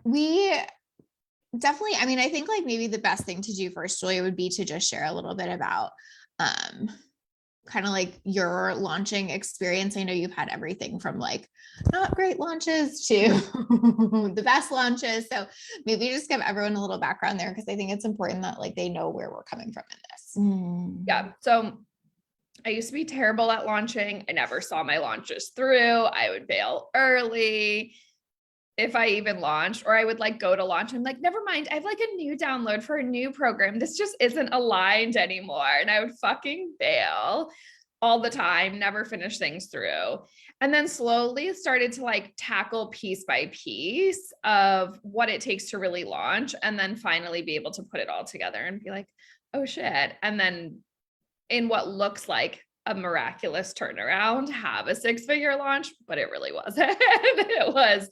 we definitely, I mean, I think like maybe the best thing to do first, Julia, would be to just share a little bit about kind of like your launching experience. I know you've had everything from like not great launches to the best launches. So maybe just give everyone a little background there, because I think it's important that like they know where we're coming from in this. Yeah. So I used to be terrible at launching. I never saw my launches through. I would bail early if I even launched, or I would like go to launch. I'm like, never mind. I have like a new download for a new program. This just isn't aligned anymore. And I would fucking bail all the time, never finish things through. And then slowly started to like tackle piece by piece of what it takes to really launch. And then finally be able to put it all together and be like, oh shit. And then in what looks like a miraculous turnaround, have a 6-figure launch, but it really wasn't. It was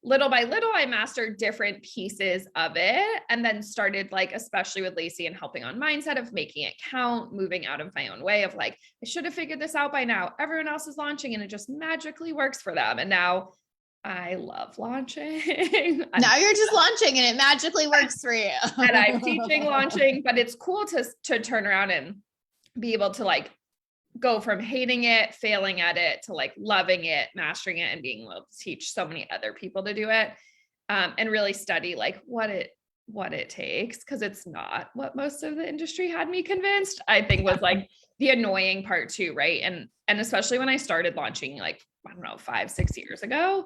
little by little, I mastered different pieces of it, and then started like, especially with Lacey and helping on mindset of making it count, moving out of my own way of like, I should have figured this out by now. Everyone else is launching and it just magically works for them. And now I love launching. Now you're just launching and it magically works for you. And I'm teaching launching, but it's cool to turn around and be able to like go from hating it, failing at it, to like loving it, mastering it, and being able to teach so many other people to do it. And really study like what it takes. Cause it's not what most of the industry had me convinced, I think was like the annoying part too. Right. And especially when I started launching, like, I don't know, 5-6 years ago,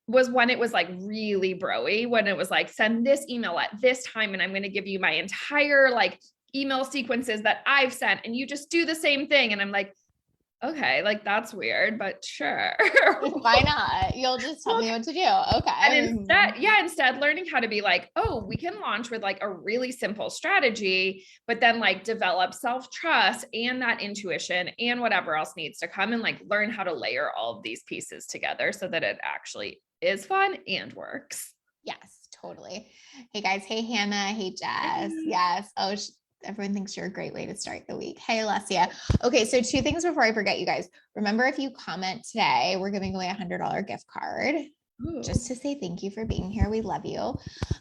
was when it was like really broy, when it was like, send this email at this time, and I'm going to give you my entire like email sequences that I've sent, and you just do the same thing. And I'm like, okay, like that's weird, but sure. Why not? You'll just tell me what to do. Okay. And instead learning how to be like, oh, we can launch with like a really simple strategy, but then like develop self-trust and that intuition and whatever else needs to come, and like learn how to layer all of these pieces together so that it actually is fun and works. Yes, totally. Hey guys. Hey, Hannah. Hey, Jess. Yes. Oh, everyone thinks you're a great way to start the week. Hey, Alessia. Okay. So 2 things before I forget, you guys. Remember, if you comment today, we're giving away $100 gift card. Ooh. Just to say thank you for being here. We love you.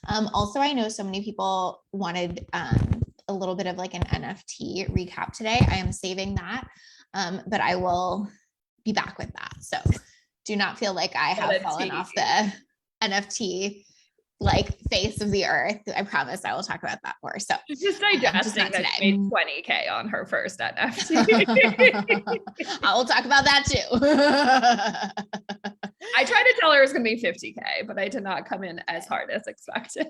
Also, I know so many people wanted a little bit of like an NFT recap today. I am saving that, but I will be back with that. So do not feel like I have fallen off the NFT like face of the earth. I promise I will talk about that more. So she's just digesting that she made $20K on her first NFT. I will talk about that too. I tried to tell her it was going to be 50K, but I did not come in as hard as expected.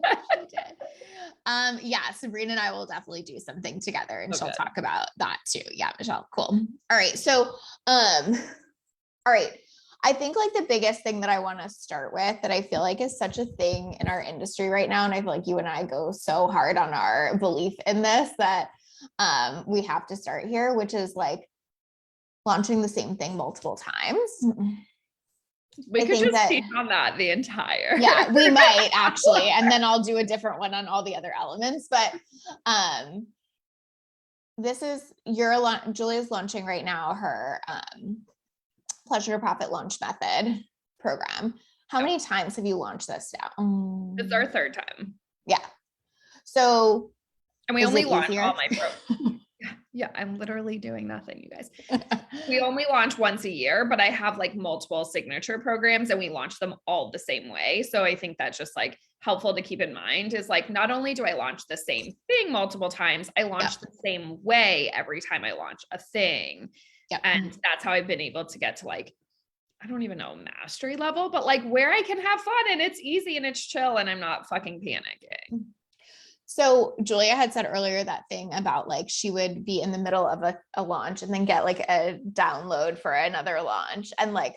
Yeah, Sabrina and I will definitely do something together, and she'll talk about that too. Yeah, Michelle. Cool. All right. So, all right. I think like the biggest thing that I want to start with, that I feel like is such a thing in our industry right now, and I feel like you and I go so hard on our belief in this, that we have to start here, which is like launching the same thing multiple times. We could just teach on that the entire. Yeah, we might actually, and then I'll do a different one on all the other elements. But this is Julia's launching right now her Pleasure to Profit Launch Method program. How many times have you launched this now? It's our 3rd time. Yeah. So, and we only launch all my programs. Yeah, I'm literally doing nothing, you guys. We only launch once a year, but I have like multiple signature programs, and we launch them all the same way. So I think that's just like helpful to keep in mind, is like, not only do I launch the same thing multiple times, I launch the same way every time I launch a thing. Yep. And that's how I've been able to get to like, I don't even know, mastery level, but like where I can have fun and it's easy and it's chill and I'm not fucking panicking. So Julia had said earlier that thing about like, she would be in the middle of a launch and then get like a download for another launch and like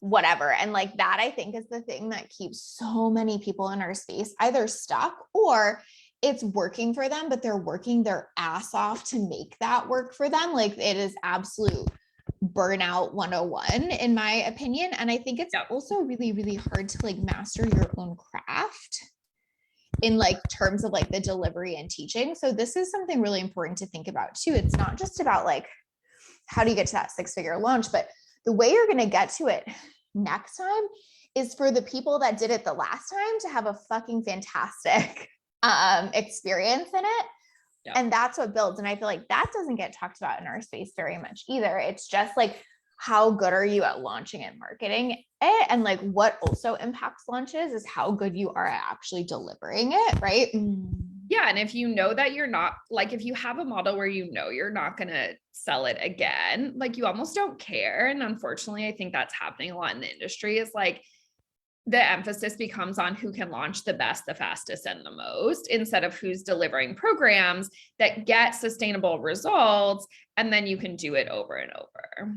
whatever. And like that, I think, is the thing that keeps so many people in our space either stuck, or it's working for them, but they're working their ass off to make that work for them. Like it is absolute burnout 101 in my opinion. And I think it's also really, really hard to like master your own craft in like terms of like the delivery and teaching. So this is something really important to think about too. It's not just about like, how do you get to that 6-figure launch, but the way you're going to get to it next time is for the people that did it the last time to have a fucking fantastic experience in it. Yeah. And that's what builds. And I feel like that doesn't get talked about in our space very much either. It's just like, how good are you at launching and marketing it? And like what also impacts launches is how good you are at actually delivering it, right? Yeah. And if you know that you're not, like, if you have a model where you know you're not going to sell it again, like you almost don't care. And unfortunately, I think that's happening a lot in the industry, is like the emphasis becomes on who can launch the best, the fastest, and the most, instead of who's delivering programs that get sustainable results. And then you can do it over and over.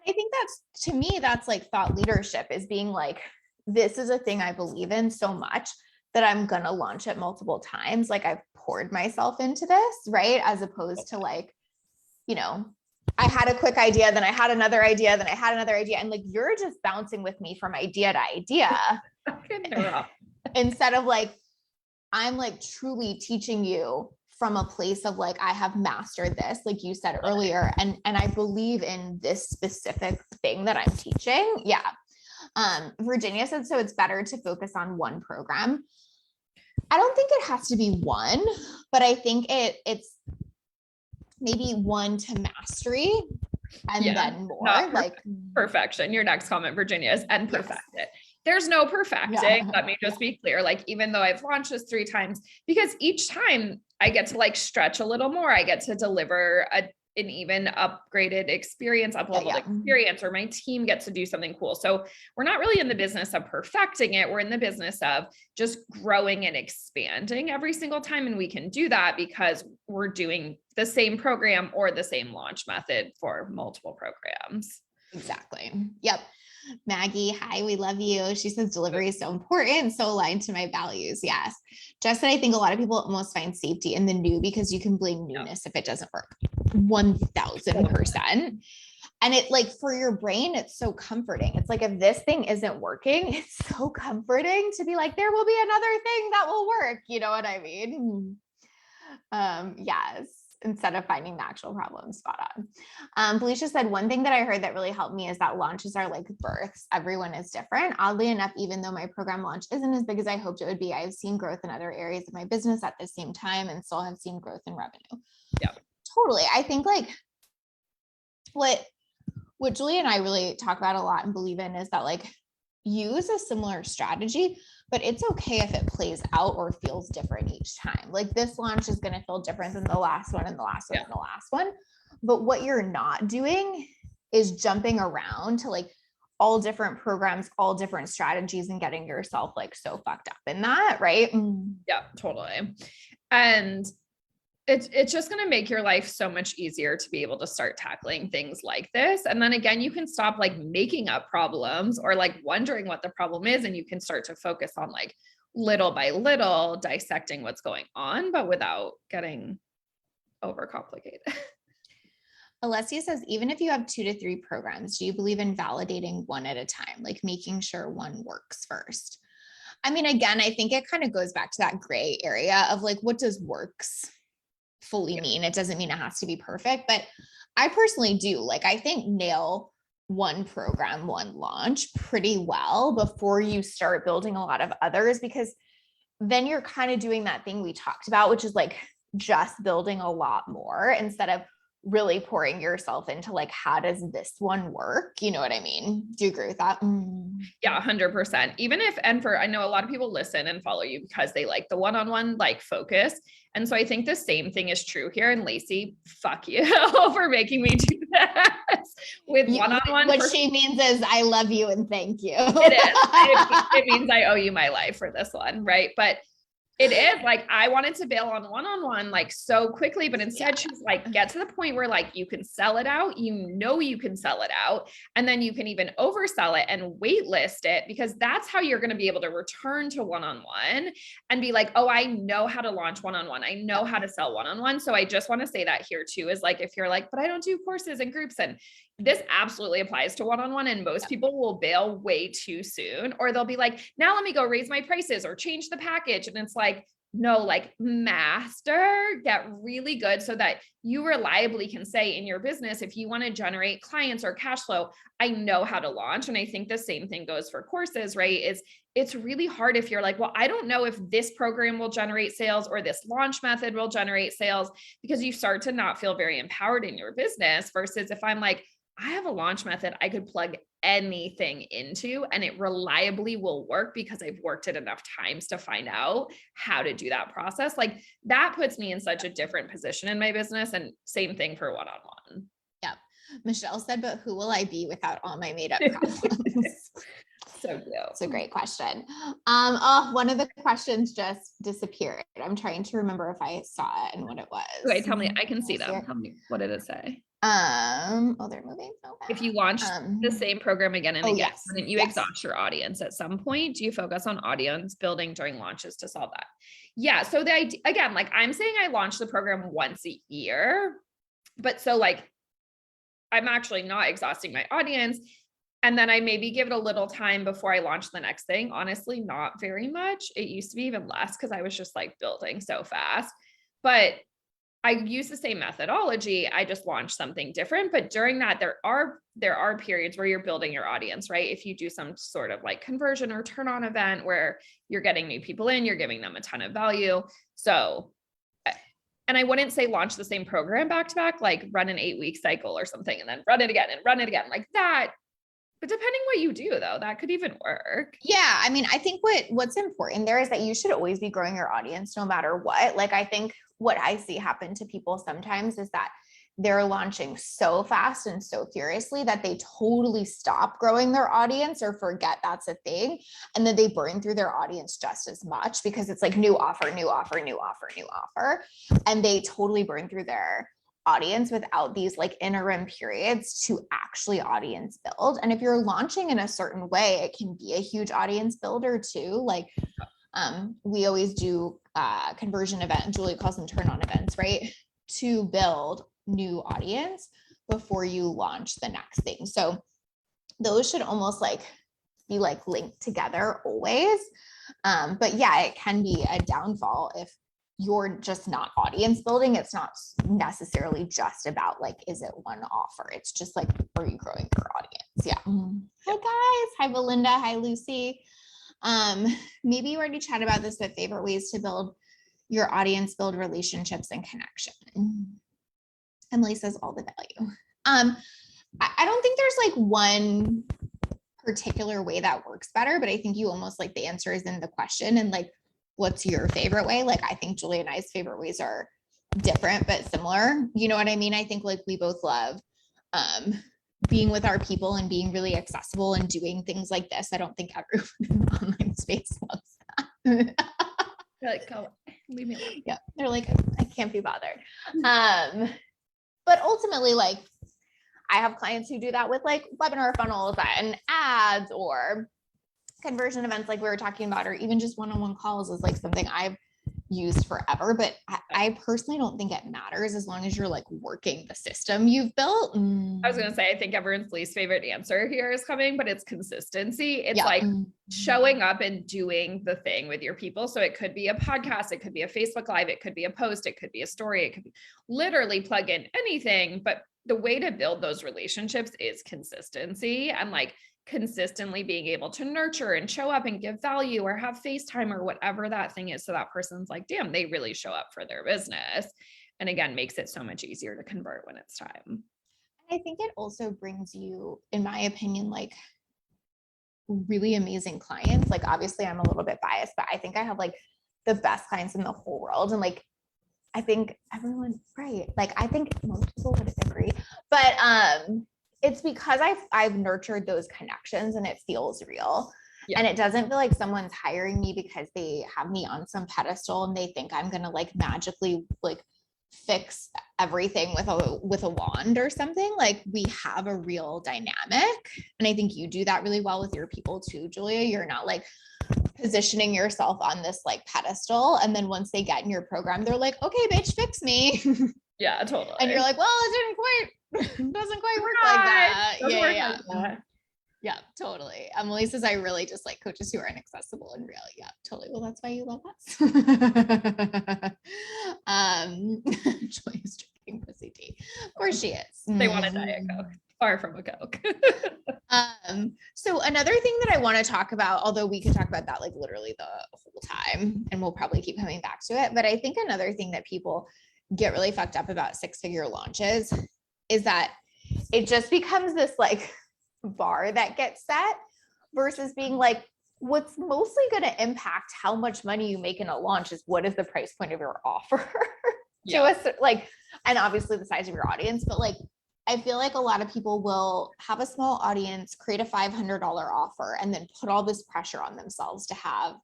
I think that's, to me, that's like thought leadership, is being like, this is a thing I believe in so much that I'm going to launch it multiple times. Like I've poured myself into this, right? As opposed to like, you know, I had a quick idea, then I had another idea, then I had another idea. And like, you're just bouncing with me from idea to idea instead of like, I'm like truly teaching you from a place of like, I have mastered this, like you said earlier, and I believe in this specific thing that I'm teaching. Yeah. Virginia said, so it's better to focus on one program. I don't think it has to be one, but I think it's maybe one to mastery and then more. Not like perfection. Your next comment, Virginia, is and perfect it. There's no perfecting. Let me just be clear. Like, even though I've launched this 3 times, because each time I get to like stretch a little more, I get to deliver an even upgraded experience, up-leveled experience, or my team gets to do something cool. So we're not really in the business of perfecting it. We're in the business of just growing and expanding every single time. And we can do that because we're doing the same program or the same launch method for multiple programs. Exactly. Yep. Maggie, hi, we love you. She says delivery is so important, so aligned to my values. Yes. Just that I think a lot of people almost find safety in the new because you can blame newness if it doesn't work. 1000%. And it, like, for your brain, it's so comforting. It's like, if this thing isn't working, it's so comforting to be like, there will be another thing that will work. You know what I mean? Yes. Instead of finding the actual problem. Spot on. Felicia said, one thing that I heard that really helped me is that launches are like births. Everyone is different. Oddly enough, even though my program launch isn't as big as I hoped it would be, I've seen growth in other areas of my business at the same time and still have seen growth in revenue. Yeah, totally. I think like what Julie and I really talk about a lot and believe in is that like use a similar strategy, but it's okay if it plays out or feels different each time. Like this launch is going to feel different than the last one and the last one and the last one. But what you're not doing is jumping around to like all different programs, all different strategies, and getting yourself like so fucked up in that, right? Yeah, totally. And it's just going to make your life so much easier to be able to start tackling things like this. And then again, you can stop like making up problems or like wondering what the problem is. And you can start to focus on like little by little dissecting what's going on, but without getting overcomplicated. Alessia says, even if you have 2 to 3 programs, do you believe in validating one at a time, like making sure one works first? I mean, again, I think it kind of goes back to that gray area of like, what does works fully mean? It doesn't mean it has to be perfect, but I personally do. Like, I think nail one program, one launch pretty well before you start building a lot of others, because then you're kind of doing that thing we talked about, which is like just building a lot more instead of really pouring yourself into like, how does this one work? You know what I mean? Do you agree with that? Yeah, 100%. Even if, and for, I know a lot of people listen and follow you because they like the one-on-one like focus. And so I think the same thing is true here. And Lacey, fuck you for making me do that with one-on-one. What she means is I love you and thank you. It is. It means I owe you my life for this one. Right. But it is like, I wanted to bail on one-on-one like so quickly, but instead she's like, get to the point where like you can sell it out, you can sell it out, and then you can even oversell it and wait list it, because that's how you're going to be able to return to one-on-one and be like, oh, I know how to launch one-on-one. I know how to sell one-on-one. So I just want to say that here too, is like, if you're like, but I don't do courses and groups, and this absolutely applies to one-on-one, and most people will bail way too soon, or they'll be like, now let me go raise my prices or change the package. And it's like, no, like master, get really good so that you reliably can say in your business, if you want to generate clients or cash flow, I know how to launch. And I think the same thing goes for courses, right? It's really hard if you're like, well, I don't know if this program will generate sales or this launch method will generate sales, because you start to not feel very empowered in your business versus if I'm like, I have a launch method I could plug anything into and it reliably will work because I've worked it enough times to find out how to do that process. Like that puts me in such a different position in my business, and same thing for one-on-one. Yep. Michelle said, but who will I be without all my made up problems? So cute. It's a great question. One of the questions just disappeared. I'm trying to remember if I saw it and what it was. Wait, tell me, I can see them. Tell me, what did it say? They're moving so fast. If you launch the same program again and again, yes, wouldn't you exhaust your audience at some point? Do you focus on audience building during launches to solve that? Yeah. So the idea, again, like I'm saying, I launch the program once a year, but so like, I'm actually not exhausting my audience. And then I maybe give it a little time before I launch the next thing. Honestly, not very much. It used to be even less because I was just like building so fast, but I use the same methodology. I just launch something different. But during that, there are periods where you're building your audience, right? If you do some sort of like conversion or turn on event where you're getting new people in, you're giving them a ton of value. So, and I wouldn't say launch the same program back to back, like run an 8-week cycle or something and then run it again and run it again like that. But depending what you do though, that could even work. Yeah. I mean, I think what's important there is that you should always be growing your audience no matter what. Like, I think what I see happen to people sometimes is that they're launching so fast and so furiously that they totally stop growing their audience or forget that's a thing. And then they burn through their audience just as much because it's like new offer, new offer, new offer, new offer. And they totally burn through their audience without these like interim periods to actually audience build. And if you're launching in a certain way, it can be a huge audience builder too. Like we always do conversion event, Julie calls them turn on events, right? To build new audience before you launch the next thing. So those should almost like be like linked together always. But yeah, it can be a downfall if you're just not audience building. It's not necessarily just about like, is it one offer? It's just like, are you growing your audience? Yeah. Hi guys. Hi Belinda. Hi Lucy. Maybe you already chatted about this, but favorite ways to build your audience, build relationships and connection. Emily says all the value. I don't think there's like one particular way that works better, but I think you almost like the answer is in the question and like, what's your favorite way? Like, I think Julie and I's favorite ways are different, but similar. You know what I mean? I think like we both love being with our people and being really accessible and doing things like this. I don't think everyone in the online space loves that. They're like, go, leave me alone. Yeah. They're like, I can't be bothered. But ultimately, like, I have clients who do that with like webinar funnels and ads or conversion events like we were talking about, or even just one-on-one calls is like something I've used forever, but I personally don't think it matters as long as you're like working the system you've built. I was going to say, I think everyone's least favorite answer here is coming, but it's consistency. It's like showing up and doing the thing with your people. So it could be a podcast, it could be a Facebook Live, it could be a post, it could be a story, it could be literally plug in anything. But the way to build those relationships is consistency and like consistently being able to nurture and show up and give value or have FaceTime or whatever that thing is. So that person's like, damn, they really show up for their business. And again, makes it so much easier to convert when it's time. I think it also brings you, in my opinion, like really amazing clients. Like, obviously I'm a little bit biased, but I think I have like the best clients in the whole world. And like, I think everyone, right. Like, I think most people would agree, but, it's because I've nurtured those connections and it feels real. Yeah. And it doesn't feel like someone's hiring me because they have me on some pedestal and they think I'm going to like magically like fix everything with a wand or something. Like, we have a real dynamic. And I think you do that really well with your people too, Julia. You're not like positioning yourself on this like pedestal. And then once they get in your program, they're like, okay, bitch, fix me. Yeah, totally. And you're like, well, doesn't quite work like that. Yeah, totally. Emily says, I really just like coaches who are inaccessible and real. Yeah, totally. Well, that's why you love us. Joy is drinking pussy tea. Of course she is. They want a Diet Coke. Far from a Coke. So another thing that I want to talk about, although we could talk about that like literally the whole time, and we'll probably keep coming back to it, but I think another thing that people get really fucked up about 6-figure launches is that it just becomes this like bar that gets set versus being like, what's mostly going to impact how much money you make in a launch is what is the price point of your offer to us, like, and obviously the size of your audience, but like, I feel like a lot of people will have a small audience, create a $500 offer, and then put all this pressure on themselves to have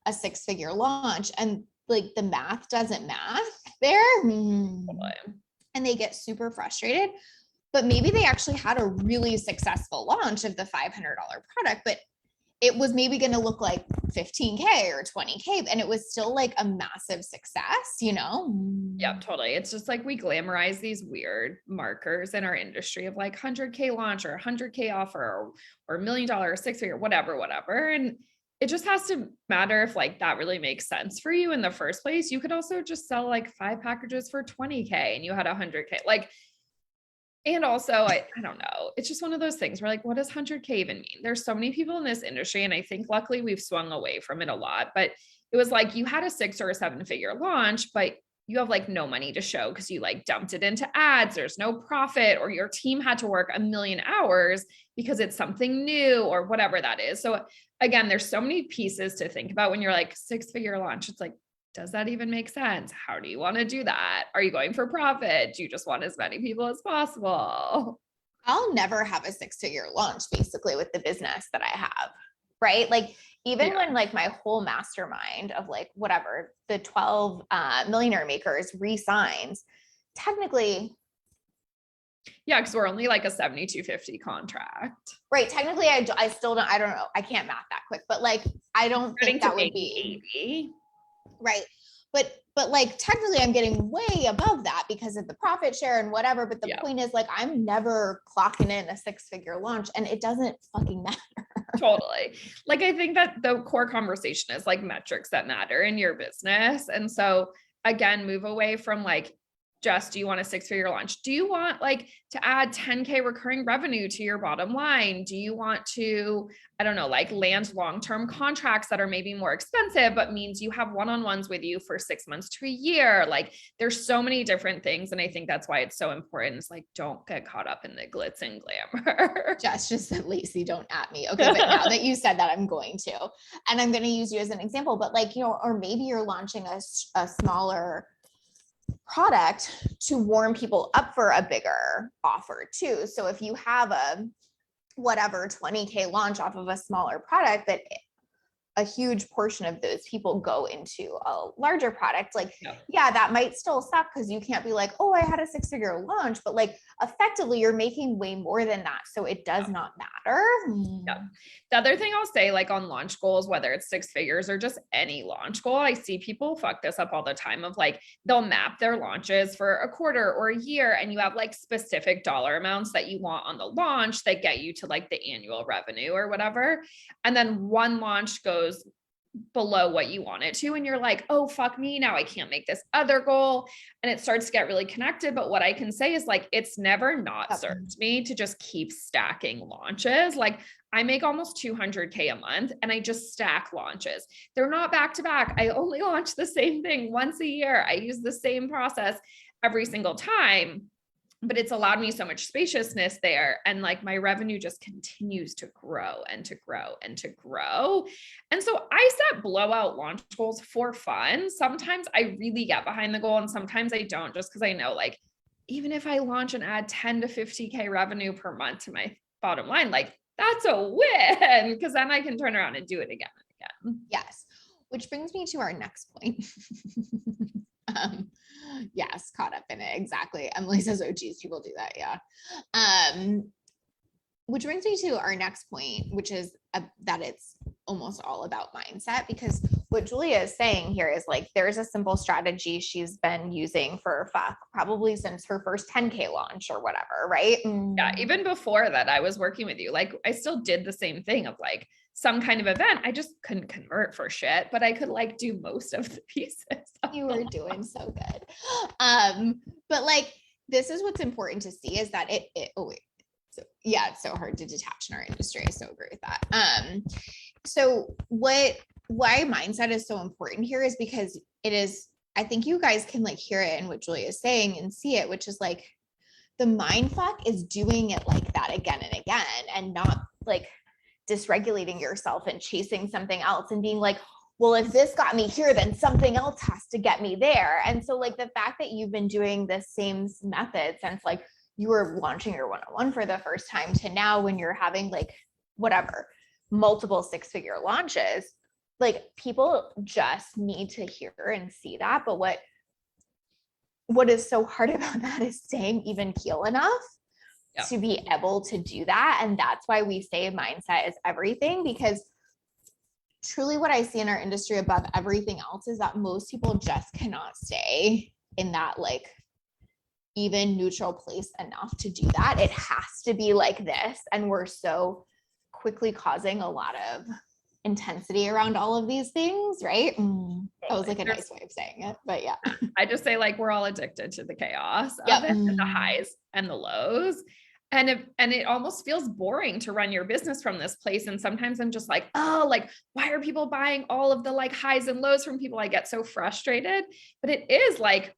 a 6-figure launch. And like the math doesn't math there. And they get super frustrated. But maybe they actually had a really successful launch of the $500 product, but it was maybe going to look like 15K or 20K, and it was still like a massive success, you know? Yeah, totally. It's just like we glamorize these weird markers in our industry of like 100K launch or 100K offer or $1 million or 6-figure, whatever. And it just has to matter if like that really makes sense for you in the first place. You could also just sell like 5 packages for 20K and you had 100K. Like, and also, I don't know. It's just one of those things where like, what does 100K even mean? There's so many people in this industry. And I think luckily we've swung away from it a lot, but it was like you had a 6 or a 7-figure launch, but you have like no money to show because you like dumped it into ads. There's no profit, or your team had to work 1 million hours because it's something new or whatever that is. So again, there's so many pieces to think about when you're like 6-figure launch. It's like, does that even make sense? How do you want to do that? Are you going for profit? Do you just want as many people as possible? I'll never have a 6-figure launch basically with the business that I have, right? Like even when like my whole mastermind of like whatever, the 12 millionaire makers re-signs, technically. Yeah, because we're only like a 7250 contract. Right. Technically, I still don't, I don't know. I can't math that quick, but like, I don't think that would be 80. Right. But like technically I'm getting way above that because of the profit share and whatever. But the point is like, I'm never clocking in a 6-figure launch and it doesn't fucking matter. Totally. Like, I think that the core conversation is like metrics that matter in your business. And so again, move away from like, just, do you want a 6-figure launch? Do you want like to add 10K recurring revenue to your bottom line? Do you want to, I don't know, like land long-term contracts that are maybe more expensive, but means you have one-on-ones with you for 6 months to a year? Like there's so many different things. And I think that's why it's so important. It's like, don't get caught up in the glitz and glamour. Just said, Lacey, don't at me. Okay. But now that you said that, I'm going to, and I'm going to use you as an example, but like, you know, or maybe you're launching a smaller product to warm people up for a bigger offer too. So if you have a whatever 20K launch off of a smaller product, that a huge portion of those people go into a larger product, like, yeah, that might still suck because you can't be like, oh, I had a 6-figure launch, but like effectively you're making way more than that. So it does not matter. Yeah. The other thing I'll say, like on launch goals, whether it's 6 figures or just any launch goal, I see people fuck this up all the time of like, they'll map their launches for a quarter or a year. And you have like specific dollar amounts that you want on the launch that get you to like the annual revenue or whatever. And then one launch goes below what you want it to. And you're like, oh, fuck me. Now I can't make this other goal. And it starts to get really connected. But what I can say is like, it's never not served me to just keep stacking launches. Like I make almost 200K a month and I just stack launches. They're not back to back. I only launch the same thing once a year. I use the same process every single time. But it's allowed me so much spaciousness there. And like my revenue just continues to grow and to grow and to grow. And so I set blowout launch goals for fun. Sometimes I really get behind the goal and sometimes I don't, just because I know like, even if I launch and add 10 to 50K revenue per month to my bottom line, like that's a win, because then I can turn around and do it again and again. Yes. Which brings me to our next point. Yes, caught up in it. Exactly. Emily says, oh geez, people do that. Yeah. Which brings me to our next point, which is that it's almost all about mindset, because what Julia is saying here is like, there's a simple strategy she's been using for probably since her first 10K launch or whatever, right? Yeah, even before that, I was working with you. Like I still did the same thing of like some kind of event. I just couldn't convert for shit, but I could like do most of the pieces. You were doing so good. But like, this is what's important to see is that so yeah, it's so hard to detach in our industry. I so agree with that. So why mindset is so important here is because it is, I think you guys can like hear it in what Julia is saying and see it, which is like the mind fuck is doing it like that again and again and not like dysregulating yourself and chasing something else and being like, well, if this got me here, then something else has to get me there. And so like the fact that you've been doing the same method since like you were launching your one-on-one for the first time to now when you're having like whatever, multiple six-figure launches, like people just need to hear and see that. But what is so hard about that is staying even keel enough to be able to do that. And that's why we say mindset is everything, because truly what I see in our industry above everything else is that most people just cannot stay in that like even neutral place enough to do that. It has to be like this. And we're so quickly causing a lot of intensity around all of these things, right? That was like a nice way of saying it, but yeah. I just say like we're all addicted to the chaos of it, and the highs and the lows. And it almost feels boring to run your business from this place. And sometimes I'm just like, oh, like, why are people buying all of the like highs and lows from people? I get so frustrated. But it is like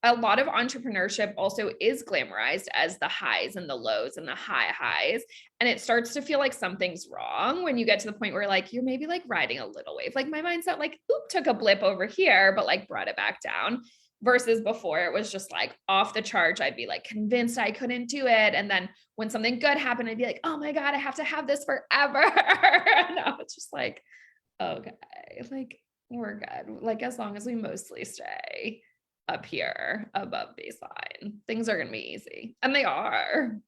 a lot of entrepreneurship also is glamorized as the highs and the lows and the highs. And it starts to feel like something's wrong when you get to the point where like, you're maybe like riding a little wave. Like my mindset, like, oop, took a blip over here, but like brought it back down. Versus before it was just like off the charge. I'd be like convinced I couldn't do it. And then when something good happened, I'd be like, oh my God, I have to have this forever. Now it's just like, okay, like we're good. Like as long as we mostly stay up here above baseline, things are going to be easy. And they are.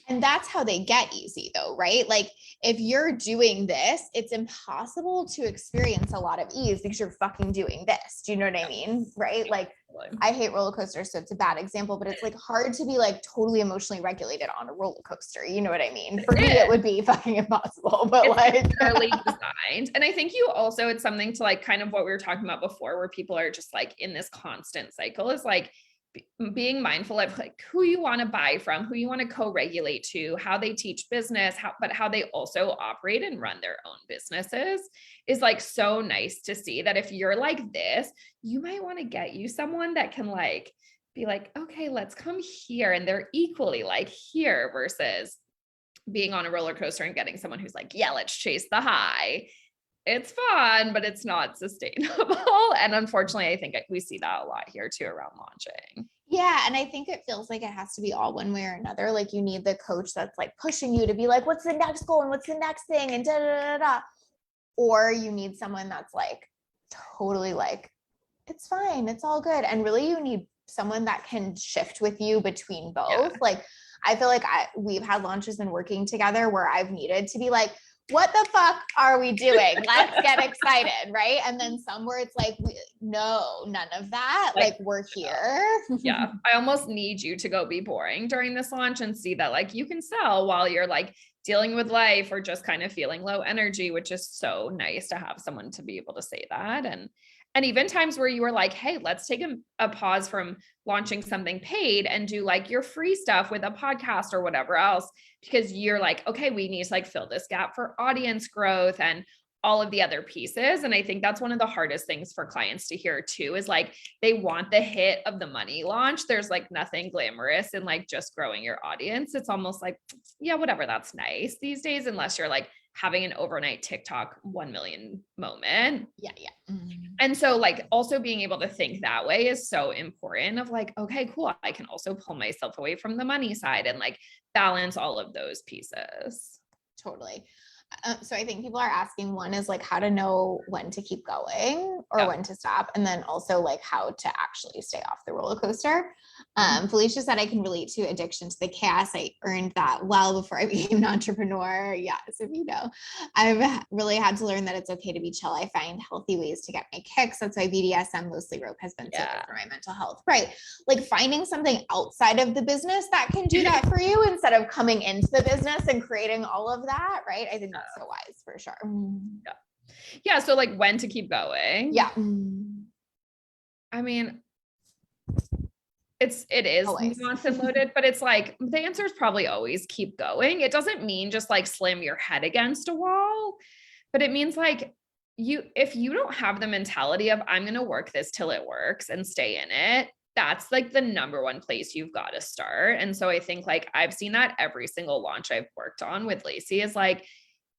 And that's how they get easy though, right? Like if you're doing this, it's impossible to experience a lot of ease because you're fucking doing this. Do you know what I mean? Right? Like I hate roller coasters, so it's a bad example, but it's like hard to be like totally emotionally regulated on a roller coaster. You know what I mean? For me, it would be fucking impossible, but it's like early designed. And I think you also, it's something to like kind of what we were talking about before, where people are just like in this constant cycle is like being mindful of like who you want to buy from, who you want to co-regulate to, how they teach business, but how they also operate and run their own businesses is like so nice to see that if you're like this, you might want to get you someone that can like be like, okay, let's come here. And they're equally like here versus being on a roller coaster and getting someone who's like, yeah, let's chase the high. It's fun, but it's not sustainable. And unfortunately, I think we see that a lot here too around launching. Yeah. And I think it feels like it has to be all one way or another. Like you need the coach that's like pushing you to be like, what's the next goal and what's the next thing and da da da da. Or you need someone that's like totally like, it's fine, it's all good. And really you need someone that can shift with you between both. Yeah. Like I feel like we've had launches and working together where I've needed to be like, what the fuck are we doing? Let's get excited, right? And then somewhere it's like, no, none of that. Like we're here. Yeah. I almost need you to go be boring during this launch and see that like you can sell while you're like dealing with life or just kind of feeling low energy, which is so nice to have someone to be able to say that. And even times where you were like, hey, let's take a pause from launching something paid and do like your free stuff with a podcast or whatever else, because you're like, okay, we need to like fill this gap for audience growth and all of the other pieces. And I think that's one of the hardest things for clients to hear too, is like, they want the hit of the money launch. There's like nothing glamorous in like just growing your audience. It's almost like, yeah, whatever, that's nice these days, unless you're like having an overnight TikTok 1 million moment. Yeah. Mm-hmm. And so like also being able to think that way is so important of like, okay, cool. I can also pull myself away from the money side and like balance all of those pieces. Totally. So I think people are asking, one is like how to know when to keep going or when to stop. And then also like how to actually stay off the roller coaster. Felicia said, I can relate to addiction to the chaos. I earned that well before I became an entrepreneur. Yes, if you know, I've really had to learn that it's okay to be chill. I find healthy ways to get my kicks. That's why BDSM, mostly rope, has been so good for my mental health. Right. Like finding something outside of the business that can do that for you instead of coming into the business and creating all of that. Right. I think that's so wise for sure. Yeah. Yeah. So like when to keep going. Yeah. I mean, it is Always. nuanced and loaded, but it's like the answer is probably always keep going. It doesn't mean just like slam your head against a wall, but it means like if you don't have the mentality of I'm going to work this till it works and stay in it, that's like the number one place you've got to start. And so I think like I've seen that every single launch I've worked on with Lacey is like,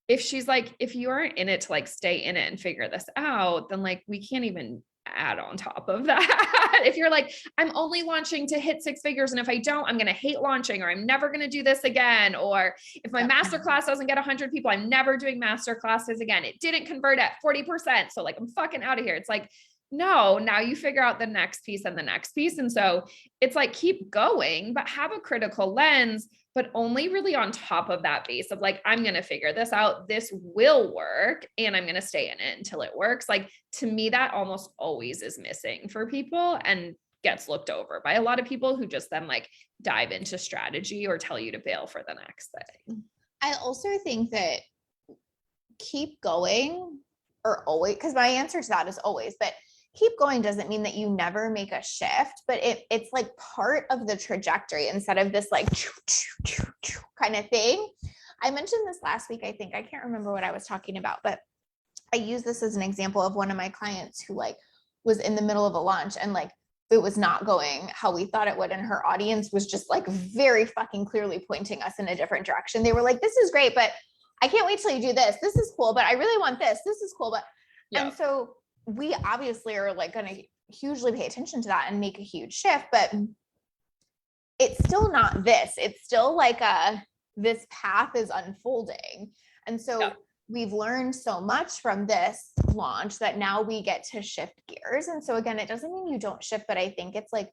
if she's like, if you aren't in it to like stay in it and figure this out, then like we can't even add on top of that. If you're like, I'm only launching to hit 6 figures, and if I don't, I'm going to hate launching, or I'm never going to do this again. Or if my masterclass doesn't get 100 people, I'm never doing masterclasses again. It didn't convert at 40%. So like, I'm fucking out of here. It's like, no, now you figure out the next piece and the next piece. And so it's like, keep going, but have a critical lens, but only really on top of that base of like, I'm going to figure this out. This will work. And I'm going to stay in it until it works. Like to me, that almost always is missing for people and gets looked over by a lot of people who just then like dive into strategy or tell you to bail for the next thing. I also think that keep going or always, because my answer to that is always, but keep going doesn't mean that you never make a shift, but it's like part of the trajectory instead of this like kind of thing. I mentioned this last week, I think. I can't remember what I was talking about, but I use this as an example of one of my clients who like was in the middle of a launch and like it was not going how we thought it would. And her audience was just like very fucking clearly pointing us in a different direction. They were like, this is great, but I can't wait till you do this. This is cool, but I really want this. This is cool. But and so we obviously are like going to hugely pay attention to that and make a huge shift, but it's still not this. It's still like this path is unfolding. And so we've learned so much from this launch that now we get to shift gears. And so again, it doesn't mean you don't shift, but I think it's like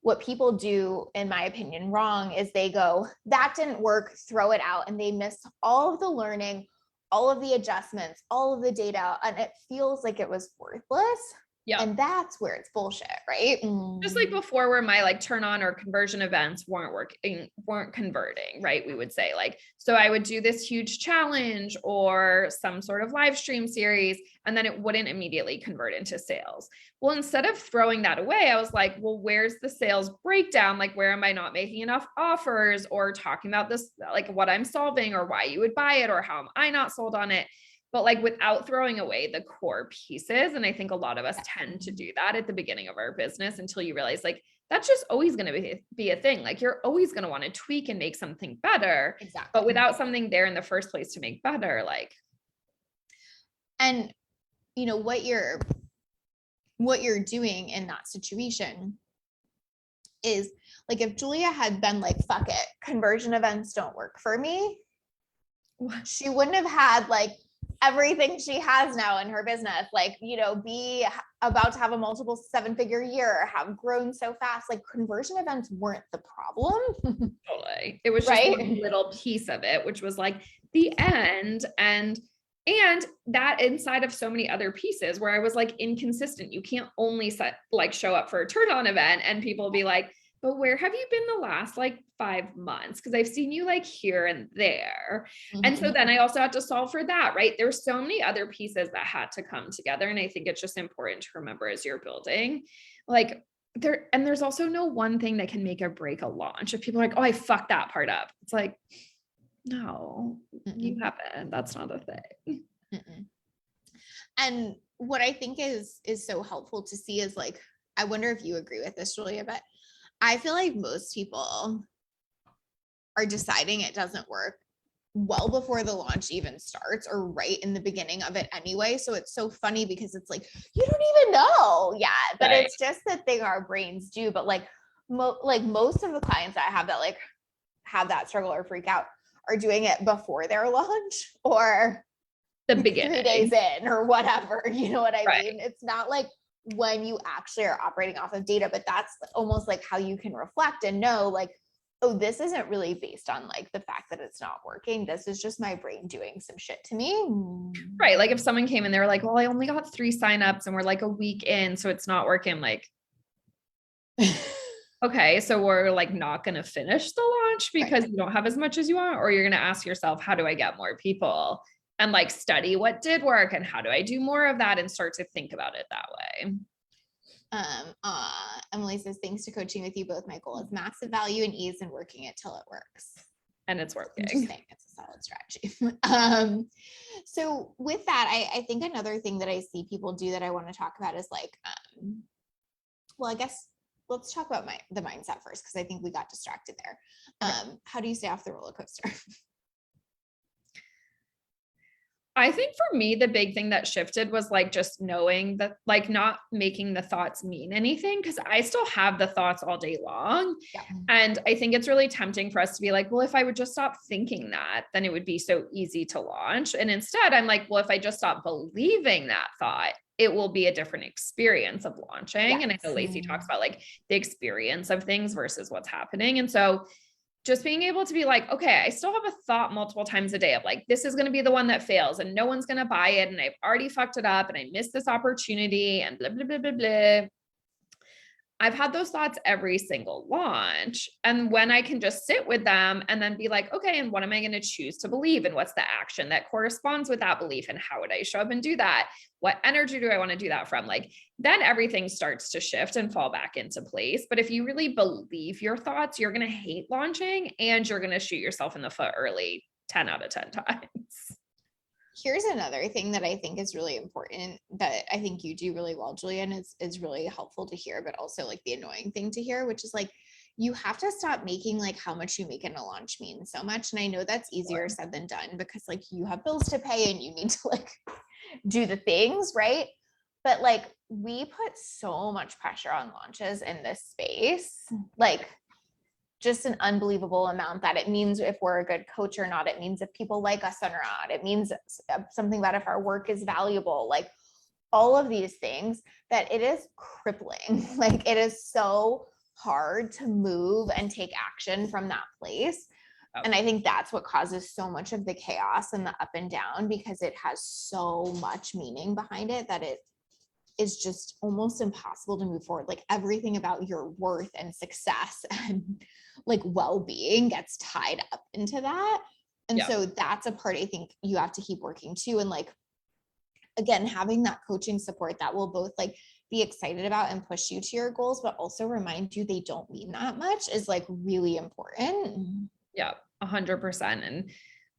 what people do, in my opinion, wrong is they go, that didn't work, throw it out. And they miss all of the learning, all of the adjustments, all of the data, and it feels like it was worthless. Yeah. And that's where it's bullshit, right? Just like before where my like turn on or conversion events weren't converting, right? We would say like, so I would do this huge challenge or some sort of live stream series, and then it wouldn't immediately convert into sales. Well, instead of throwing that away, I was like, well, where's the sales breakdown? Like, where am I not making enough offers or talking about this, like what I'm solving or why you would buy it or how am I not sold on it? But like without throwing away the core pieces. And I think a lot of us tend to do that at the beginning of our business until you realize like, that's just always going to be a thing. Like you're always going to want to tweak and make something better. Exactly. But without something there in the first place to make better, like. And you know, what you're doing in that situation is like, if Julia had been like, fuck it, conversion events don't work for me, she wouldn't have had like everything she has now in her business, like, you know, be about to have a multiple 7-figure year, have grown so fast. Like conversion events weren't the problem. Totally. It was just one little piece of it, which was like the end. And that inside of so many other pieces where I was like inconsistent. You can't only show up for a turn on event and people be like, but where have you been the last like 5 months? Because I've seen you like here and there. Mm-hmm. And so then I also had to solve for that, right? There's so many other pieces that had to come together. And I think it's just important to remember as you're building, like there's also no one thing that can make or break a launch. If people are like, oh, I fucked that part up. It's like, no, you haven't. That's not a thing. And what I think is so helpful to see is like, I wonder if you agree with this, Julia, but I feel like most people are deciding it doesn't work well before the launch even starts or right in the beginning of it anyway. So it's so funny because it's like, you don't even know yet, but it's just the thing our brains do. But like, most of the clients I have that like have that struggle or freak out are doing it before their launch or the beginning, 3 days in or whatever, you know what I mean? It's not like when you actually are operating off of data, but that's almost like how you can reflect and know like, oh, this isn't really based on like the fact that it's not working. This is just my brain doing some shit to me. Right. Like if someone came and they were like, well, I only got 3 signups and we're like a week in, so it's not working. I'm like, okay, so we're like not going to finish the launch because you don't have as much as you want, or you're going to ask yourself, how do I get more people? And like study what did work and how do I do more of that and start to think about it that way. Emily says, thanks to coaching with you both, my goal is massive value and ease and working it till it works. And it's working. Interesting. It's a solid strategy. So with that, I think another thing that I see people do that I want to talk about is like, well, I guess let's talk about the mindset first, because I think we got distracted there. How do you stay off the roller coaster? I think for me, the big thing that shifted was like just knowing that, like not making the thoughts mean anything, because I still have the thoughts all day long. Yeah. And I think it's really tempting for us to be like, well, if I would just stop thinking that, then it would be so easy to launch. And instead, I'm like, well, if I just stop believing that thought, it will be a different experience of launching. Yes. And I know Lacey talks about like the experience of things versus what's happening. And so just being able to be like, okay, I still have a thought multiple times a day of like, this is going to be the one that fails and no one's going to buy it. And I've already fucked it up and I missed this opportunity and blah, blah, blah, blah, blah. I've had those thoughts every single launch. And when I can just sit with them and then be like, okay, and what am I going to choose to believe? And what's the action that corresponds with that belief? And how would I show up and do that? What energy do I want to do that from? Like, then everything starts to shift and fall back into place. But if you really believe your thoughts, you're going to hate launching and you're going to shoot yourself in the foot early 10 out of 10 times. Here's another thing that I think is really important that I think you do really well, Julian, is really helpful to hear, but also like the annoying thing to hear, which is like, you have to stop making like how much you make in a launch mean so much. And I know that's easier said than done because like you have bills to pay and you need to like do the things, right? But like we put so much pressure on launches in this space, like just an unbelievable amount that it means if we're a good coach or not, it means if people like us or not, it means something about if our work is valuable, like all of these things, that it is crippling. Like it is so hard to move and take action from that place. And I think that's what causes so much of the chaos and the up and down, because it has so much meaning behind it that it is just almost impossible to move forward. Like everything about your worth and success and like well-being gets tied up into that. And so that's a part I think you have to keep working too. And like, again, having that coaching support that will both like be excited about and push you to your goals, but also remind you they don't mean that much is like really important. Yeah, 100%. And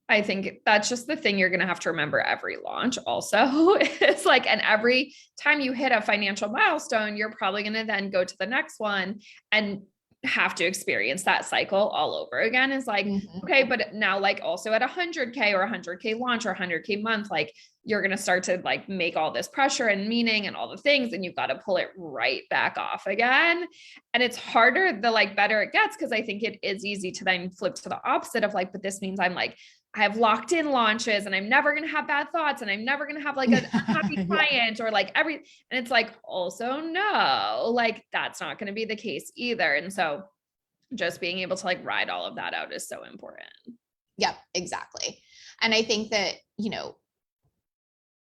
I think that's just the thing you're going to have to remember every launch also. It's like, and every time you hit a financial milestone, you're probably going to then go to the next one and have to experience that cycle all over again. Is like, okay, but now like also at 100K or 100K launch or 100K month, like you're going to start to like make all this pressure and meaning and all the things, and you've got to pull it right back off again. And it's harder the like better it gets, because I think it is easy to then flip to the opposite of like, but this means I'm like, I have locked in launches and I'm never going to have bad thoughts and I'm never going to have like a happy client or like and it's like, also, no, like that's not going to be the case either. And so just being able to like ride all of that out is so important. Yep, exactly. And I think that, you know,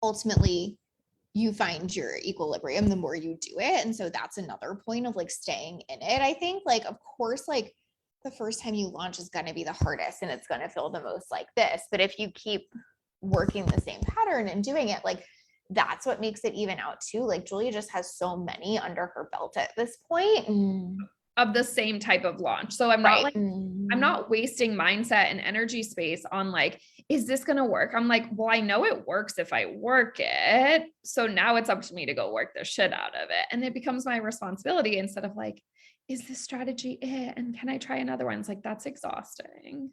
ultimately you find your equilibrium the more you do it. And so that's another point of like staying in it. I think like, of course, like the first time you launch is going to be the hardest and it's going to feel the most like this. But if you keep working the same pattern and doing it, like that's what makes it even out too. Like Julia just has so many under her belt at this point of the same type of launch. So I'm not like, I'm not wasting mindset and energy space on like, is this going to work? I'm like, well, I know it works if I work it. So now it's up to me to go work the shit out of it. And it becomes my responsibility instead of like, is this strategy it? And can I try another one? It's like, that's exhausting.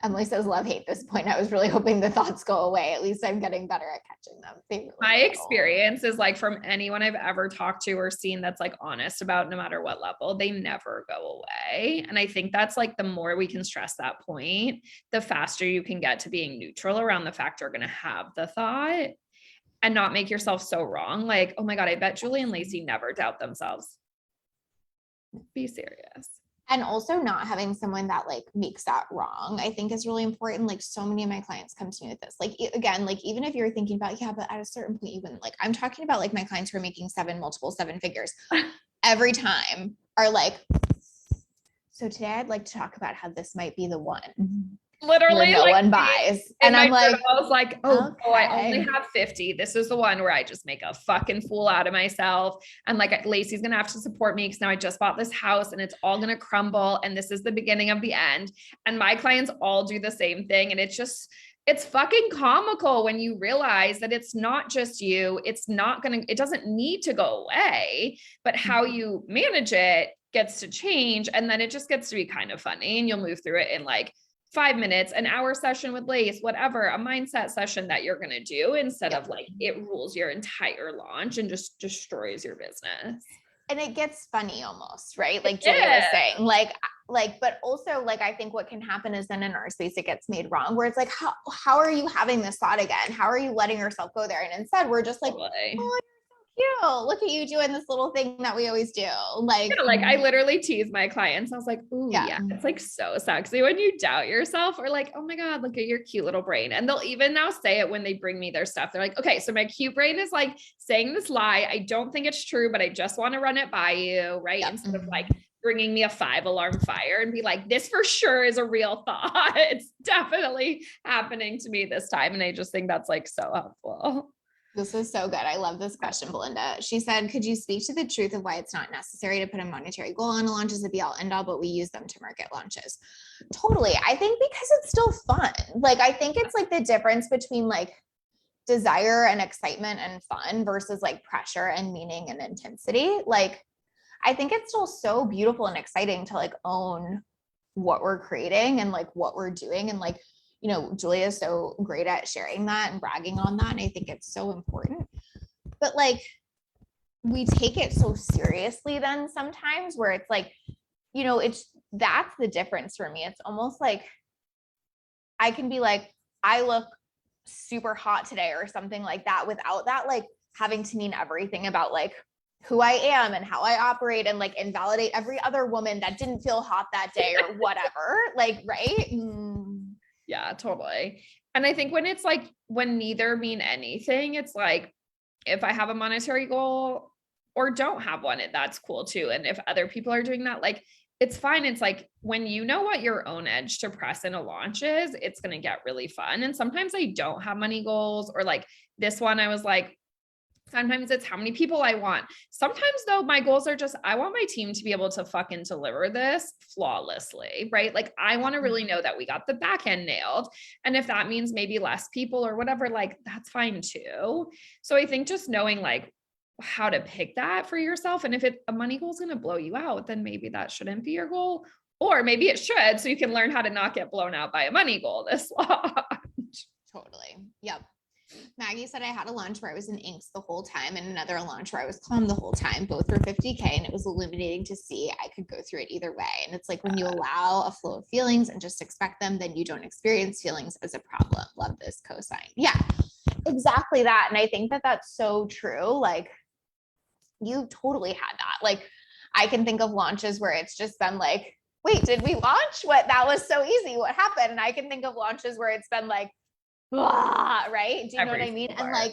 Emily says love hate this point. I was really hoping the thoughts go away. At least I'm getting better at catching them. Really My experience is like from anyone I've ever talked to or seen that's like honest about no matter what level, they never go away. And I think that's like the more we can stress that point, the faster you can get to being neutral around the fact you're going to have the thought. and not make yourself so wrong. Like, oh my God, I bet Julie and Lacey never doubt themselves. Be serious. And also not having someone that like makes that wrong, I think is really important. Like so many of my clients come to me with this, like, again, like even if you're thinking about, yeah, but at a certain point you wouldn't, like, I'm talking about like my clients who are making multiple seven figures every time are like, so today I'd like to talk about how this might be the one. Literally, no like, one buys. And I'm like, I was like, oh, I only okay. have 50. This is the one where I just make a fucking fool out of myself. And like, Lacey's going to have to support me because now I just bought this house and it's all going to crumble. And this is the beginning of the end. And my clients all do the same thing. And it's fucking comical when you realize that it's not just you. It doesn't need to go away, but how you manage it gets to change. And then it just gets to be kind of funny and you'll move through it in like 5 minutes, an hour session with Lace, whatever, a mindset session that you're going to do instead of like it rules your entire launch and just destroys your business. And it gets funny almost, right? Like Julia was saying, like, but also like, I think what can happen is then in our space, it gets made wrong where it's like, how are you having this thought again? How are you letting yourself go there? And instead we're just like, oh, cute. Look at you doing this little thing that we always do. Like, like I literally tease my clients. I was like, oh yeah, it's like so sexy when you doubt yourself or like, oh my God, look at your cute little brain. And they'll even now say it when they bring me their stuff. They're like, okay, so my cute brain is like saying this lie. I don't think it's true, but I just want to run it by you. Right. Instead of like bringing me a 5-alarm fire and be like, this for sure is a real thought. It's definitely happening to me this time. And I just think that's like so helpful. This is so good. I love this question, Belinda. She said, could you speak to the truth of why it's not necessary to put a monetary goal on a launch as a be all end all, but we use them to market launches? Totally. I think because it's still fun. Like, I think it's like the difference between like desire and excitement and fun versus like pressure and meaning and intensity. Like, I think it's still so beautiful and exciting to like own what we're creating and like what we're doing. And like, you know, Julia is so great at sharing that and bragging on that. And I think it's so important. But like, we take it so seriously then sometimes where it's like, you know, that's the difference for me. It's almost like I can be like, I look super hot today or something like that without that like having to mean everything about like who I am and how I operate and like invalidate every other woman that didn't feel hot that day or whatever. Like, right? Yeah, totally. And I think when it's like, when neither mean anything, it's like, if I have a monetary goal or don't have one, that's cool too. And if other people are doing that, like, it's fine. It's like, when you know what your own edge to press in a launch is, it's going to get really fun. And sometimes I don't have money goals, or like this one, I was like, sometimes it's how many people I want. Sometimes though, my goals are just, I want my team to be able to fucking deliver this flawlessly, right? Like I want to really know that we got the back end nailed. And if that means maybe less people or whatever, like that's fine too. So I think just knowing like how to pick that for yourself. And if a money goal is going to blow you out, then maybe that shouldn't be your goal, or maybe it should. So you can learn how to not get blown out by a money goal this launch. Totally. Yep. Maggie said I had a launch where I was in inks the whole time and another launch where I was calm the whole time, both for 50K, and it was illuminating to see I could go through it either way. And it's like when you allow a flow of feelings and just expect them, then you don't experience feelings as a problem. Love this cosign. Yeah, exactly that. And I think that that's so true. Like you totally had that. Like I can think of launches where it's just been like, wait, did we launch? What? That was so easy. What happened? And I can think of launches where it's been like, blah, right? Do you know what I mean? And like,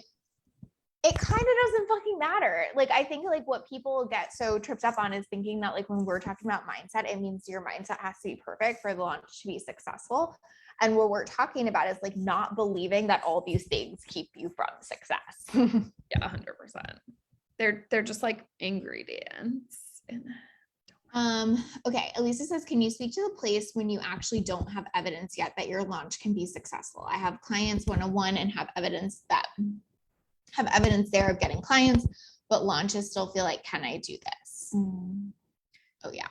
it kind of doesn't fucking matter. Like, I think like what people get so tripped up on is thinking that like when we're talking about mindset, it means your mindset has to be perfect for the launch to be successful. And what we're talking about is like not believing that all these things keep you from success. Yeah, 100%. They're just like ingredients. Okay. Elisa says, can you speak to the place when you actually don't have evidence yet that your launch can be successful? I have clients one-on-one and have evidence there of getting clients, but launches still feel like, can I do this? Oh yeah.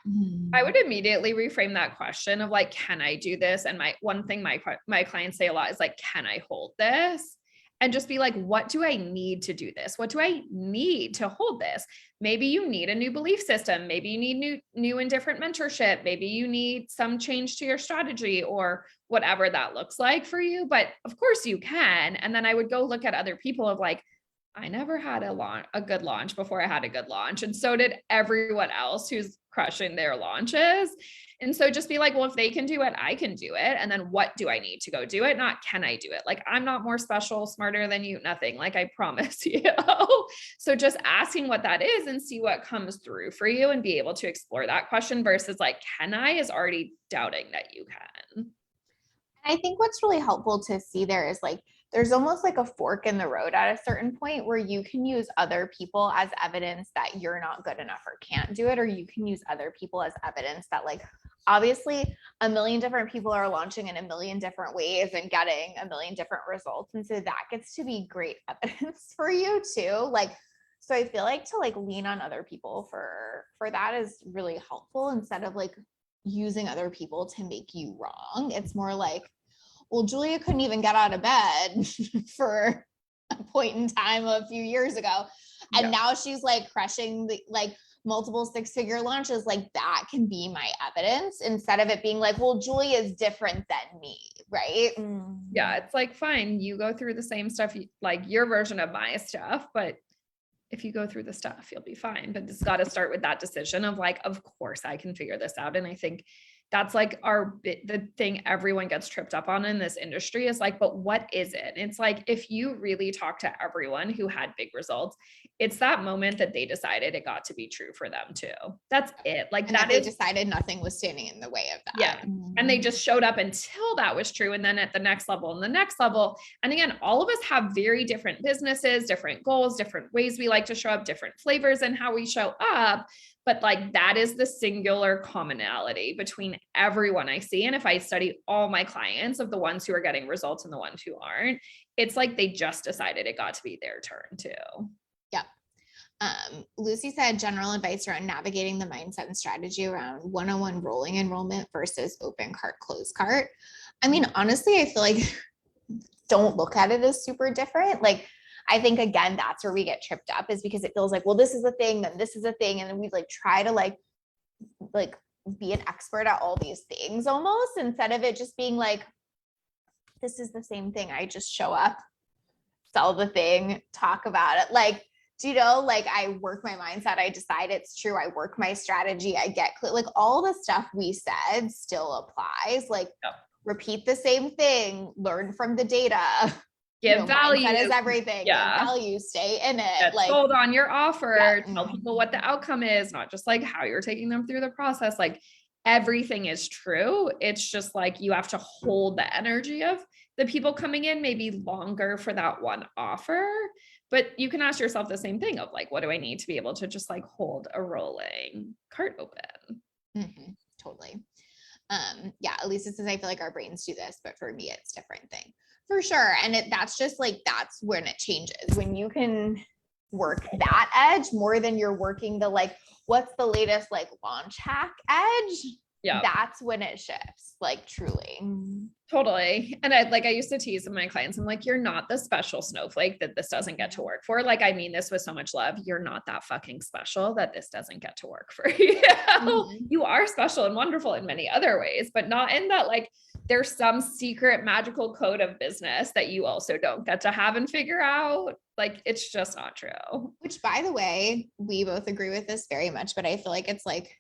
I would immediately reframe that question of like, can I do this? And one thing my clients say a lot is like, can I hold this? And just be like, what do I need to do this? What do I need to hold this? Maybe you need a new belief system. Maybe you need new and different mentorship. Maybe you need some change to your strategy or whatever that looks like for you. But of course you can. And then I would go look at other people of like, I never had a good launch before I had a good launch. And so did everyone else who's crushing their launches. And so just be like, well, if they can do it, I can do it. And then what do I need to go do it? Not can I do it? Like, I'm not more special, smarter than you, nothing. Like, I promise you. So just asking what that is and see what comes through for you and be able to explore that question versus like, can I is already doubting that you can. I think what's really helpful to see there is like, there's almost like a fork in the road at a certain point where you can use other people as evidence that you're not good enough or can't do it, or you can use other people as evidence that like, obviously a million different people are launching in a million different ways and getting a million different results. And so that gets to be great evidence for you too. Like, so I feel like to like lean on other people for that is really helpful instead of like using other people to make you wrong. It's more like, well, Julia couldn't even get out of bed for a point in time a few years ago. And now she's like crushing the like multiple 6-figure launches. Like that can be my evidence instead of it being like, well, Julia is different than me. Right. Yeah. It's like, fine, you go through the same stuff, like your version of my stuff, but if you go through the stuff, you'll be fine. But it's got to start with that decision of like, of course I can figure this out. And I think that's like the thing everyone gets tripped up on in this industry is like, but what is it? It's like, if you really talk to everyone who had big results, it's that moment that they decided it got to be true for them too. That's it. Like and that they is decided nothing was standing in the way of that. Yeah. And they just showed up until that was true. And then at the next level and the next level. And again, all of us have very different businesses, different goals, different ways we like to show up, different flavors and how we show up. But like, that is the singular commonality between everyone I see. And if I study all my clients of the ones who are getting results and the ones who aren't, it's like, they just decided it got to be their turn too. Yep. Lucy said general advice around navigating the mindset and strategy around one-on-one rolling enrollment versus open cart, closed cart. I mean, honestly, I feel like don't look at it as super different. Like, I think again, that's where we get tripped up is because it feels like, well, this is a thing, then this is a thing. And then we like try to like be an expert at all these things almost instead of it just being like, this is the same thing. I just show up, sell the thing, talk about it. Like, do you know, like I work my mindset, I decide it's true. I work my strategy, I get clear. Like all the stuff we said still applies. Like repeat the same thing, learn from the data. Give value. Mindset is everything. Yeah. Give value, stay in it. Get like sold on your offer. Tell people what the outcome is, not just like how you're taking them through the process. Like everything is true. It's just like you have to hold the energy of the people coming in maybe longer for that one offer. But you can ask yourself the same thing of like, what do I need to be able to just like hold a rolling cart open? Totally. Yeah, Elisa says, I feel like our brains do this, but for me, it's a different thing. For sure. And that's just like, that's when it changes. When you can work that edge more than you're working the like, what's the latest like launch hack edge? Yeah. That's when it shifts, like truly. Totally. And I used to tease my clients. I'm like, you're not the special snowflake that this doesn't get to work for. Like, I mean this with so much love. You're not that fucking special that this doesn't get to work for you. You are special and wonderful in many other ways, but not in that, like, there's some secret magical code of business that you also don't get to have and figure out. Like, it's just not true. Which, by the way, we both agree with this very much, but I feel like it's like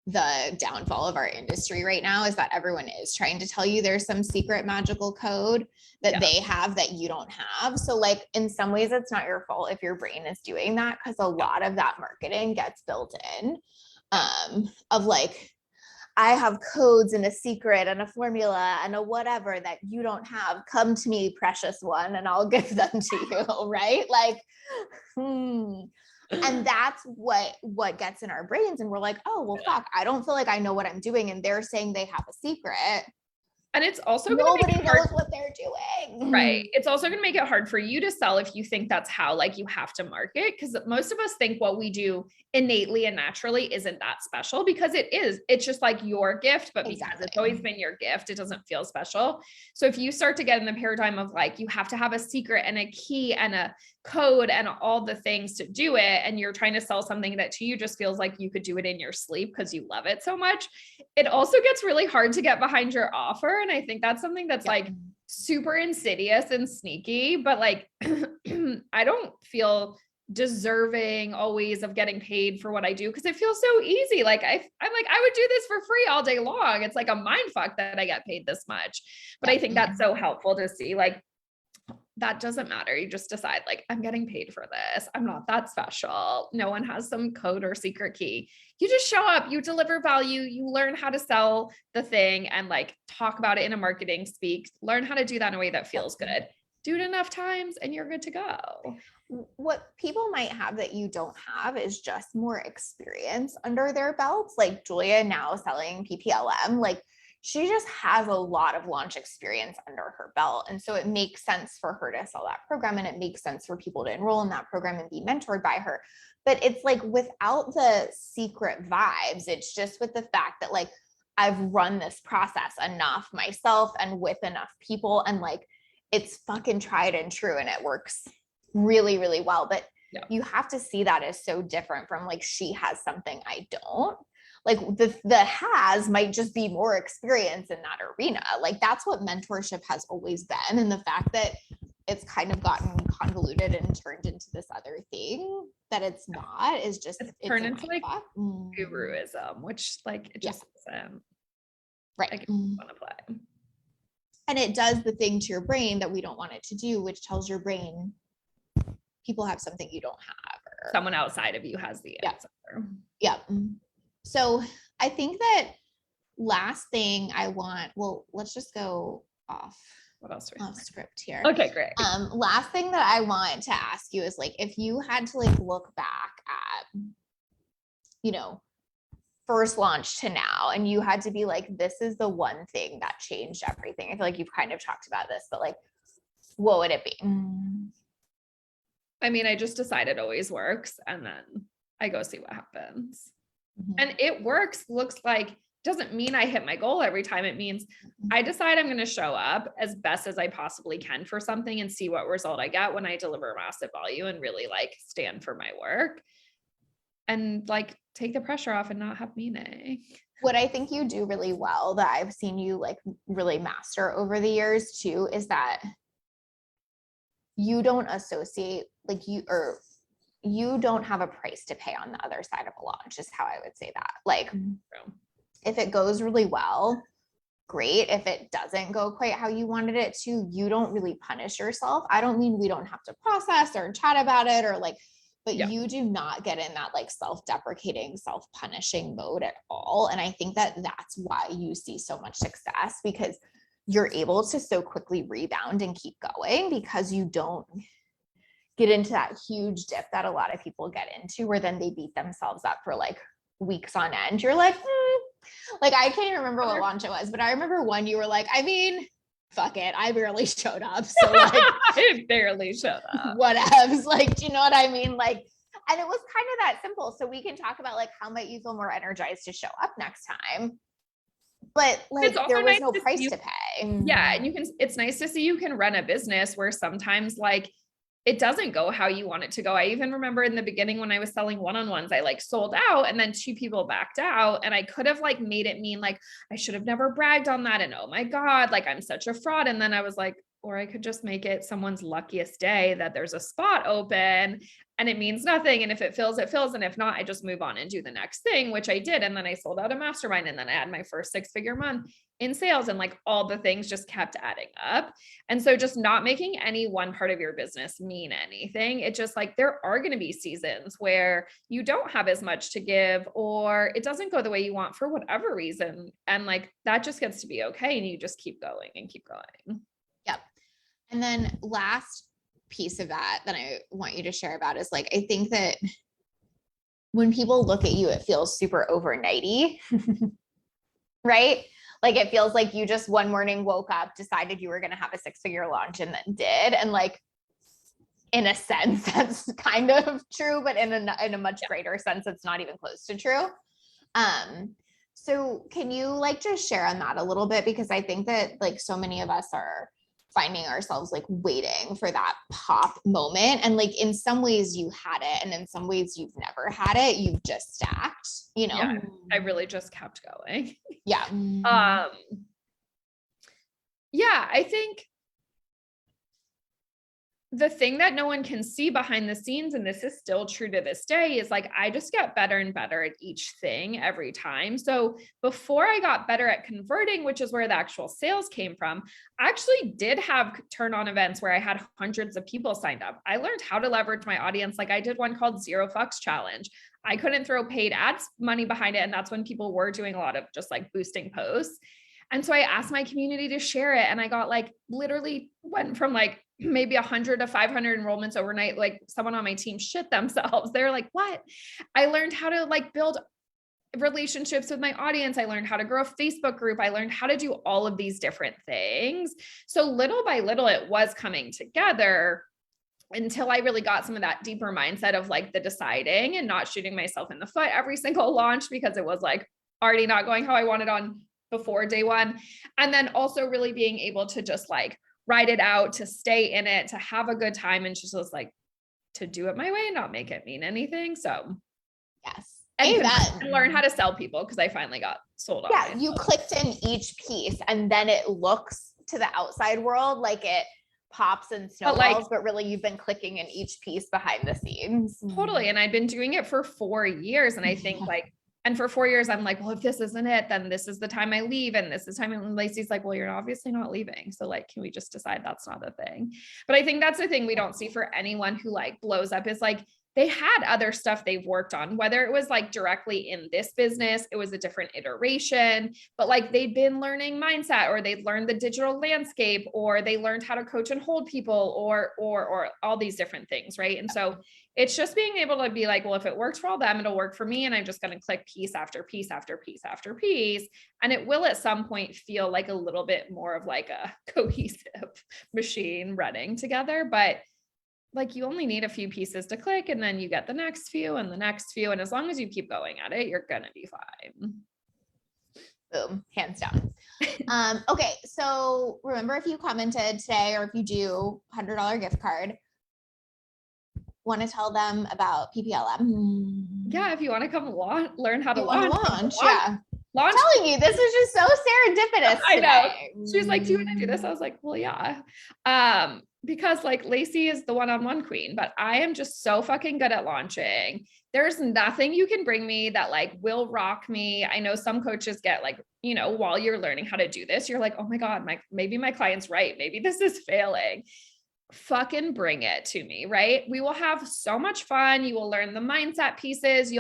the downfall of our industry right now is that everyone is trying to tell you there's some secret magical code that they have that you don't have. So like in some ways it's not your fault if your brain is doing that, because a lot of that marketing gets built in of like, I have codes and a secret and a formula and a whatever that you don't have. Come to me, precious one, and I'll give them to you. Right? Like, and that's what gets in our brains. And we're like, oh, well, fuck, I don't feel like I know what I'm doing. And they're saying they have a secret. And it's also nobody knows what they're doing. Right. It's also going to make it hard for you to sell if you think that's how like you have to market. Because most of us think what we do innately and naturally isn't that special, because it is. It's just like your gift, but because it's always been your gift, it doesn't feel special. So if you start to get in the paradigm of like, you have to have a secret and a key and a code and all the things to do it, and you're trying to sell something that to you just feels like you could do it in your sleep because you love it so much, it also gets really hard to get behind your offer. And I think that's something that's like super insidious and sneaky, but like I don't feel deserving always of getting paid for what I do because it feels so easy. Like I'm like, I would do this for free all day long. It's like a mind fuck that I get paid this much. But I think that's so helpful to see, like, that doesn't matter. You just decide, like, I'm getting paid for this. I'm not that special. No one has some code or secret key. You just show up, you deliver value, you learn how to sell the thing and like talk about it in a marketing speak, learn how to do that in a way that feels good. Do it enough times and you're good to go. What people might have that you don't have is just more experience under their belts. Like Julia now selling PPLM, like she just has a lot of launch experience under her belt. And so it makes sense for her to sell that program, and it makes sense for people to enroll in that program and be mentored by her. But it's like without the secret vibes, it's just with the fact that like I've run this process enough myself and with enough people, and like it's fucking tried and true and it works really, really well. But you have to see that as so different from like, she has something I don't. Like the has might just be more experience in that arena. Like that's what mentorship has always been. And the fact that it's kind of gotten convoluted and turned into this other thing that it's not is just, it's turned into like guruism, which like it just isn't. Right. I want to play. And it does the thing to your brain that we don't want it to do, which tells your brain people have something you don't have. Or someone outside of you has the answer. Yeah. So I think that last thing I want, well, let's just go off. What else? Off script here. Okay, great. Last thing that I want to ask you is like, if you had to like look back at, you know, first launch to now, and you had to be like, this is the one thing that changed everything. I feel like you've kind of talked about this, but like, what would it be? I mean, I just decide it always works, and then I go see what happens. And it works, looks like, doesn't mean I hit my goal every time. It means I decide I'm going to show up as best as I possibly can for something and see what result I get when I deliver massive value and really like stand for my work and like take the pressure off and not have meaning. What I think you do really well that I've seen you like really master over the years too, is that you don't associate like you don't have a price to pay on the other side of a launch, is how I would say that. Like if it goes really well, great. If it doesn't go quite how you wanted it to, you don't really punish yourself. I don't mean we don't have to process or chat about it or like, but you do not get in that like self-deprecating, self-punishing mode at all. And I think that that's why you see so much success, because you're able to so quickly rebound and keep going, because you don't get into that huge dip that a lot of people get into, where then they beat themselves up for like weeks on end. You're like, like I can't even remember what launch it was, but I remember one you were like, I mean, fuck it, I barely showed up. So like I barely showed up. Whatevs. Like, do you know what I mean? Like, and it was kind of that simple. So we can talk about like how might you feel more energized to show up next time. But like there was no price to pay. Yeah. And it's nice to see you can run a business where sometimes like it doesn't go how you want it to go. I even remember in the beginning when I was selling one-on-ones, I like sold out and then 2 people backed out, and I could have like made it mean like I should have never bragged on that. And oh my God, like I'm such a fraud. And then I was like, or I could just make it someone's luckiest day that there's a spot open and it means nothing. And if it fills, it fills. And if not, I just move on and do the next thing, which I did. And then I sold out a mastermind, and then I had my first 6-figure month in sales, and like all the things just kept adding up. And so just not making any one part of your business mean anything. It just like, there are going to be seasons where you don't have as much to give, or it doesn't go the way you want for whatever reason. And like, that just gets to be okay. And you just keep going and keep going. Yep. And then last piece of that I want you to share about is like, I think that when people look at you, it feels super overnighty, right? Like it feels like you just one morning woke up, decided you were going to have a 6-figure launch, and then did. And like, in a sense, that's kind of true, but in a much greater sense, it's not even close to true. So can you like just share on that a little bit? Because I think that like so many of us are finding ourselves like waiting for that pop moment. And like, in some ways you had it, and in some ways you've never had it. You've just stacked, you know? Yeah, I really just kept going. Yeah. Yeah, I think the thing that no one can see behind the scenes, and this is still true to this day, is like, I just get better and better at each thing every time. So before I got better at converting, which is where the actual sales came from, I actually did have turn on events where I had hundreds of people signed up. I learned how to leverage my audience. Like I did one called Zero Fucks Challenge. I couldn't throw paid ads money behind it. And that's when people were doing a lot of just like boosting posts. And so I asked my community to share it. And I got like literally went from like maybe 100 to 500 enrollments overnight. Like someone on my team shit themselves. They're like, what? I learned how to like build relationships with my audience. I learned how to grow a Facebook group. I learned how to do all of these different things. So little by little, it was coming together until I really got some of that deeper mindset of like the deciding and not shooting myself in the foot every single launch, because it was like already not going how I wanted on before day one. And then also really being able to just like ride it out, to stay in it, to have a good time, and just was like to do it my way and not make it mean anything. So yes. and learn how to sell people, because I finally got sold on. Yeah, you clicked in each piece and then it looks to the outside world like it pops and snowballs, but really you've been clicking in each piece behind the scenes. Totally. And I've been doing it for 4 years. And I think like, and for 4 years, I'm like, well, if this isn't it, then this is the time I leave. And this is time. And Lacey's like, well, you're obviously not leaving. So like, can we just decide that's not the thing? But I think that's the thing we don't see for anyone who like blows up, is like, they had other stuff they've worked on, whether it was like directly in this business, it was a different iteration, but like they'd been learning mindset, or they'd learned the digital landscape, or they learned how to coach and hold people, or all these different things. Right. And so it's just being able to be like, well, if it works for all them, it'll work for me. And I'm just going to click piece after piece after piece after piece. And it will at some point feel like a little bit more of like a cohesive machine running together. But like, you only need a few pieces to click, and then you get the next few and the next few. And as long as you keep going at it, you're going to be fine. Boom, hands down. Okay. So remember, if you commented today, or if you do $100 gift card, want to tell them about PPLM? Yeah. If you want to come learn how to launch. Yeah. Launch. I'm telling you, this was just so serendipitous. I know. Today. She's like, do you want to do this? I was like, well, yeah. Because like Lacey is the one-on-one queen, but I am just so fucking good at launching. There's nothing you can bring me that like will rock me. I know some coaches get like, you know, while you're learning how to do this, you're like, oh my God, maybe my client's right. Maybe this is failing. Fucking bring it to me, right? We will have so much fun. You will learn the mindset pieces.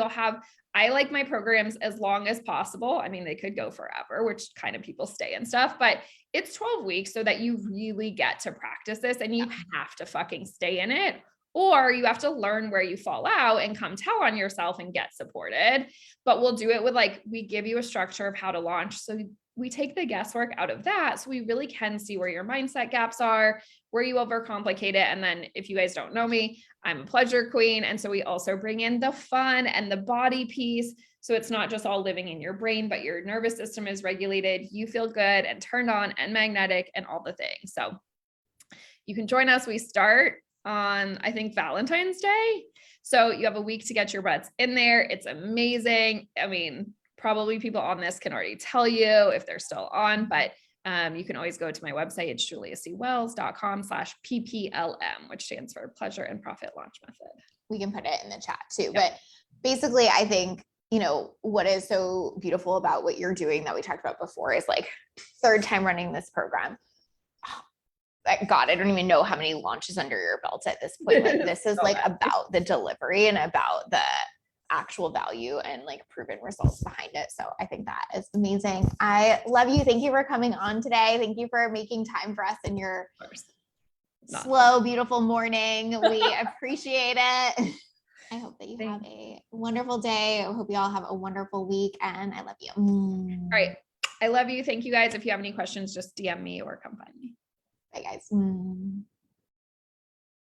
I like my programs as long as possible. I mean, they could go forever, which kind of people stay and stuff, but it's 12 weeks so that you really get to practice this, and you have to fucking stay in it, or you have to learn where you fall out and come tell on yourself and get supported. But we'll do it with like, we give you a structure of how to launch. So we take the guesswork out of that. So we really can see where your mindset gaps are, where you overcomplicate it. And then if you guys don't know me, I'm a pleasure queen. And so we also bring in the fun and the body piece. So it's not just all living in your brain, but your nervous system is regulated. You feel good and turned on and magnetic and all the things. So you can join us. We start on, I think, Valentine's Day. So you have a week to get your butts in there. It's amazing. I mean, probably people on this can already tell you if they're still on, but you can always go to my website. It's juliacwells.com/PPLM, which stands for Pleasure and Profit Launch Method. We can put it in the chat too. Yep. But basically, I think, you know, what is so beautiful about what you're doing that we talked about before is like, third time running this program. Oh, God, I don't even know how many launches under your belt at this point. Like, this is like about the delivery and about the actual value and like proven results behind it. So I think that is amazing. I love you. Thank you for coming on today. Thank you for making time for us in your slow, beautiful morning. We appreciate it. I hope that you have a wonderful day. I hope you all have a wonderful week, and I love you. All right. I love you. Thank you guys. If you have any questions, just DM me or come find me. Bye guys.